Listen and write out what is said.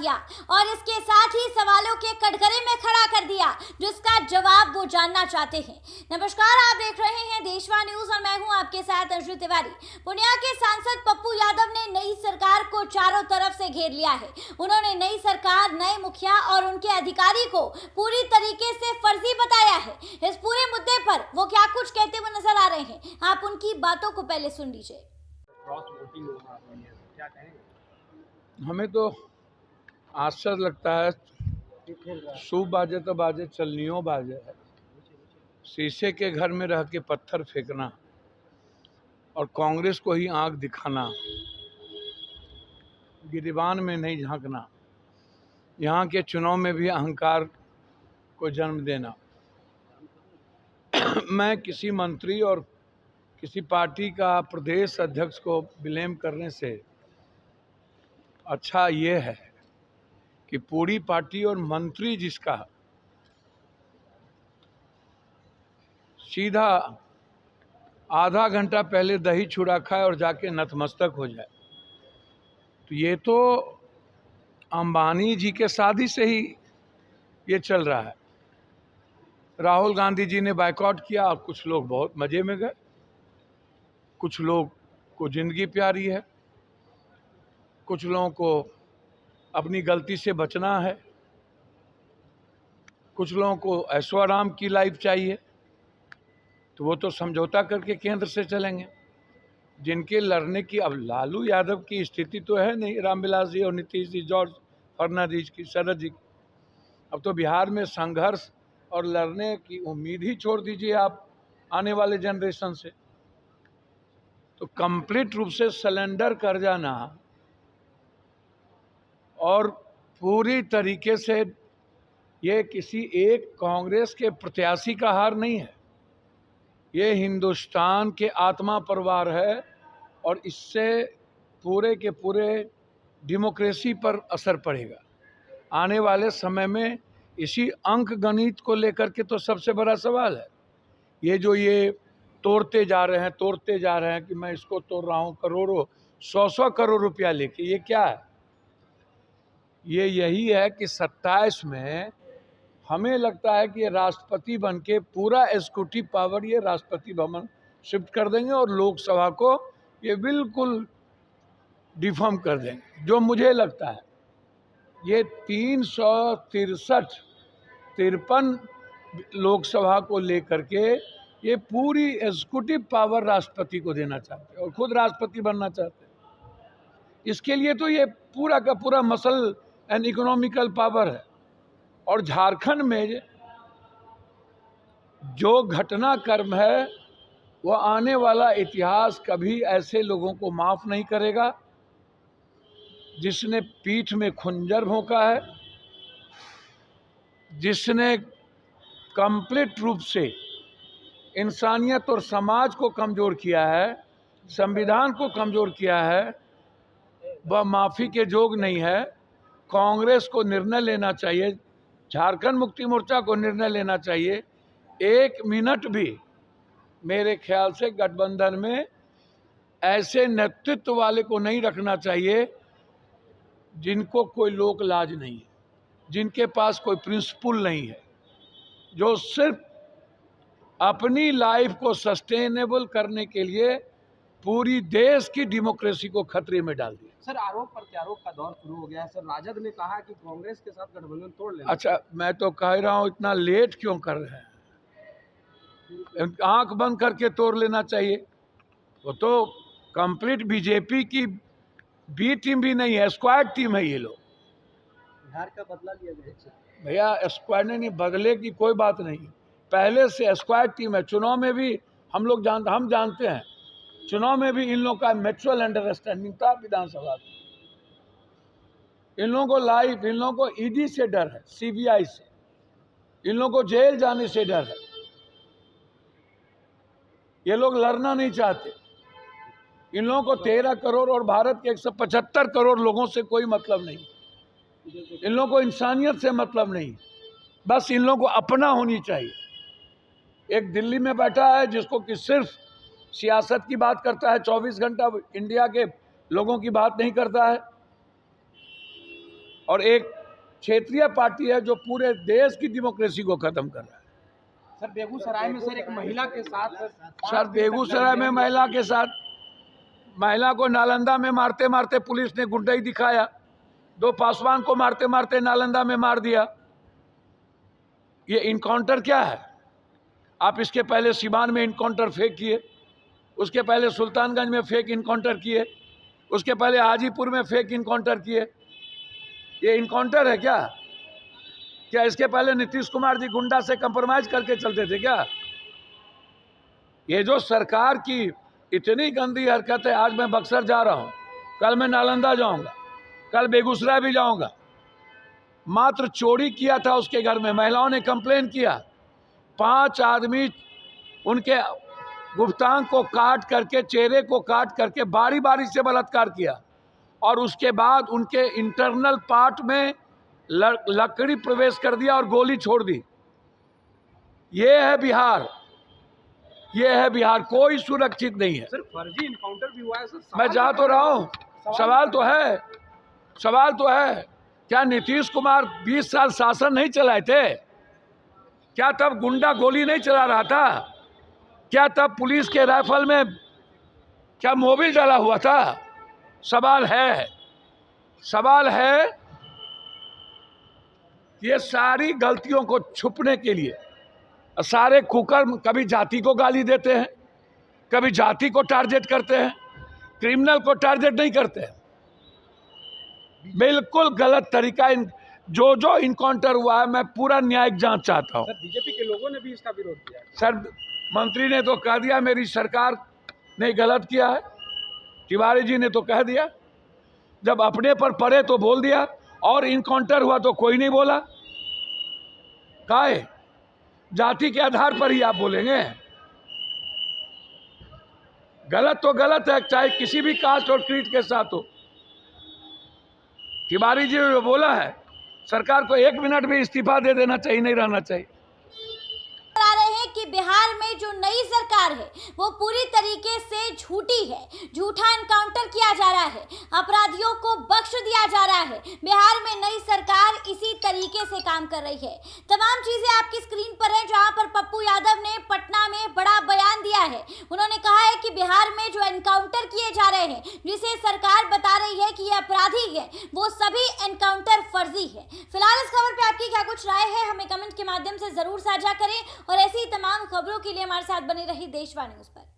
दिया और इसके साथ ही सवालों के कटघरे में खड़ा कर दिया, जिसका जवाब वो जानना चाहते हैं। नमस्कार, आप देख रहे हैं देशवा न्यूज और मैं हूं आपके साथ अर्जुन तिवारी। पूर्णिया के सांसद पप्पू यादव ने नई सरकार को चारों तरफ से घेर लिया है। उन्होंने नई सरकार, नए मुखिया और उनके अधिकारी को पूरी तरीके से फर्जी बताया है। इस पूरे मुद्दे पर वो क्या कुछ कहते हुए नजर आ रहे हैं, आप उनकी बातों को पहले सुन लीजिए। हमें तो आश्चर्य लगता है, सूप बाजे तो बाजे, चलनियों बाजे है। शीशे के घर में रह के पत्थर फेंकना और कांग्रेस को ही आंख दिखाना, गिरिबान में नहीं झांकना, यहाँ के चुनाव में भी अहंकार को जन्म देना। मैं किसी मंत्री और किसी पार्टी का प्रदेश अध्यक्ष को ब्लेम करने से अच्छा ये है कि पूरी पार्टी और मंत्री जिसका सीधा आधा घंटा पहले दही चूड़ा खाए और जाके नतमस्तक हो जाए, तो ये तो अंबानी जी के शादी से ही ये चल रहा है। राहुल गांधी जी ने बायकॉट किया और कुछ लोग बहुत मजे में गए, कुछ लोग को जिंदगी प्यारी है, कुछ लोगों को अपनी गलती से बचना है, कुछ लोगों को ऐशो आराम की लाइफ चाहिए, तो वो तो समझौता करके केंद्र से चलेंगे। जिनके लड़ने की, अब लालू यादव की स्थिति तो है नहीं, रामविलास जी और नीतीश जी, जॉर्ज फर्नांडिस की, शरद जी, अब तो बिहार में संघर्ष और लड़ने की उम्मीद ही छोड़ दीजिए आप आने वाले जनरेशन से। तो कंप्लीट रूप से सरेंडर कर जाना और पूरी तरीके से ये किसी एक कांग्रेस के प्रत्याशी का हार नहीं है, ये हिंदुस्तान के आत्मा परिवार है और इससे पूरे के पूरे डेमोक्रेसी पर असर पड़ेगा। आने वाले समय में इसी अंक गणित को लेकर के तो सबसे बड़ा सवाल है। ये जो ये तोड़ते जा रहे हैं कि मैं इसको तोड़ रहा हूँ करोड़ों, 100 करोड़ रुपया लेके, ये क्या है? ये यही है कि 27 में हमें लगता है कि ये राष्ट्रपति बन के पूरा एग्जीक्यूटिव पावर ये राष्ट्रपति भवन शिफ्ट कर देंगे और लोकसभा को ये बिल्कुल डिफॉर्म कर देंगे। जो मुझे लगता है ये 353 लोकसभा को लेकर के ये पूरी एग्जीक्यूटिव पावर राष्ट्रपति को देना चाहते हैं और खुद राष्ट्रपति बनना चाहते हैं। इसके लिए तो ये पूरा का पूरा मसल एंड इकोनॉमिकल पावर है। और झारखंड में जो घटनाक्रम है वो आने वाला इतिहास कभी ऐसे लोगों को माफ नहीं करेगा जिसने पीठ में खुंजर भोंका है, जिसने कंप्लीट रूप से इंसानियत और समाज को कमज़ोर किया है, संविधान को कमज़ोर किया है, वह माफ़ी के जोग नहीं है। कांग्रेस को निर्णय लेना चाहिए, झारखंड मुक्ति मोर्चा को निर्णय लेना चाहिए। 1 मिनट भी मेरे ख्याल से गठबंधन में ऐसे नेतृत्व वाले को नहीं रखना चाहिए जिनको कोई लोक लाज नहीं है, जिनके पास कोई प्रिंसिपल नहीं है, जो सिर्फ अपनी लाइफ को सस्टेनेबल करने के लिए पूरी देश की डेमोक्रेसी को खतरे में डाल दिया। सर, आरोप प्रत्यारोप का दौर शुरू हो गया है। सर, राजद ने कहा कि कांग्रेस के साथ गठबंधन तोड़ लेना। अच्छा, मैं तो कह रहा हूँ इतना लेट क्यों कर रहे हैं? आंख बंद करके तोड़ लेना चाहिए। वो तो कंप्लीट बीजेपी की बी टीम भी नहीं है, स्क्वाड टीम है ये लोग। बिहार का बदला लिया गया भैया, स्क्वाड ने नहीं, बदले की कोई बात नहीं, पहले से स्क्वाड टीम है। चुनाव में भी हम जानते हैं, चुनाव में भी इन लोगों का म्यूचुअल अंडरस्टैंडिंग था। विधानसभा में इन लोगों को लाइव, इन लोगों को ईडी से डर है, सीबीआई से, इन लोगों को जेल जाने से डर है। ये लोग लड़ना नहीं चाहते। इन लोगों को 13 करोड़ और भारत के 175 करोड़ लोगों से कोई मतलब नहीं। इन लोगों को इंसानियत से मतलब नहीं, बस इन लोगों को अपना होनी चाहिए। एक दिल्ली में बैठा है जिसको कि सिर्फ सियासत की बात करता है, 24 घंटा इंडिया के लोगों की बात नहीं करता है। और एक क्षेत्रीय पार्टी है जो पूरे देश की डेमोक्रेसी को खत्म कर रहा है। सर बेगूसराय में सर एक महिला के साथ सर बेगूसराय में महिला को नालंदा में मारते मारते पुलिस ने गुंडई दिखाया, 2 पासवान को मारते मारते नालंदा में मार दिया। ये इनकाउंटर क्या है? आप इसके पहले सिवान में इनकाउंटर फेक किए, उसके पहले सुल्तानगंज में फेक इनकाउंटर किए, उसके पहले हाजीपुर में फेक इनकाउंटर किए। ये इनकाउंटर है क्या? क्या इसके पहले नीतीश कुमार जी गुंडा से कंप्रोमाइज करके चलते थे क्या? ये जो सरकार की इतनी गंदी हरकत है। आज मैं बक्सर जा रहा हूँ, कल मैं नालंदा जाऊँगा, कल बेगूसराय भी जाऊँगा। मात्र चोरी किया था उसके घर में, महिलाओं ने कंप्लेन किया, 5 आदमी उनके गुप्तांग को काट करके, चेहरे को काट करके बारी बारी से बलात्कार किया और उसके बाद उनके इंटरनल पार्ट में लकड़ी प्रवेश कर दिया और गोली छोड़ दी। ये है बिहार, ये है बिहार। कोई सुरक्षित नहीं है। सर फर्जी इनकाउंटर भी हुआ है सर। मैं जा तो रहा हूँ, सवाल तो है क्या नीतीश कुमार 20 साल शासन नहीं चलाए थे? क्या तब गुंडा गोली नहीं चला रहा था? क्या तब पुलिस के राइफल में क्या मोबिल डाला हुआ था? सवाल है ये सारी गलतियों को छुपने के लिए सारे कुकर्म कभी जाति को गाली देते हैं, कभी जाति को टारगेट करते हैं, क्रिमिनल को टारगेट नहीं करते हैं। बिल्कुल गलत तरीका। जो इनकाउंटर हुआ है, मैं पूरा न्यायिक जांच चाहता हूं। सर बीजेपी के लोगों ने भी इसका विरोध किया। सर मंत्री ने तो कह दिया मेरी सरकार ने गलत किया है, तिवारी जी ने तो कह दिया, जब अपने पर पड़े तो बोल दिया, और इनकाउंटर हुआ तो कोई नहीं बोला। काहे जाति के आधार पर ही आप बोलेंगे? गलत तो गलत है, चाहे किसी भी कास्ट और क्रीड के साथ हो। तिवारी जी ने बोला है, सरकार को 1 मिनट भी इस्तीफा दे देना चाहिए, नहीं रहना चाहिए। आ रहे हैं कि बिहार में जो नई सरकार है वो पूरी तरीके से झूठी है, झूठा एनकाउंटर किया जा रहा है, अपराधियों को बख्श दिया जा रहा है। बिहार में नई सरकार इसी तरीके से काम कर रही है। तमाम चीजें आपकी स्क्रीन पर हैं, जहां पर पप्पू यादव ने पटना में बड़ा बयान दिया है। उन्होंने कहा है कि बिहार में जो एनकाउंटर किए जा रहे हैं, जिसे सरकार बता रही है कि ये अपराधी है, वो सभी एनकाउंटर फर्जी है। फिलहाल इस खबर पे आपकी क्या कुछ राय है, हमें कमेंट के माध्यम से जरूर साझा करें और ऐसी तमाम खबरों के लिए हमारे साथ बने रही देशवा न्यूज पर।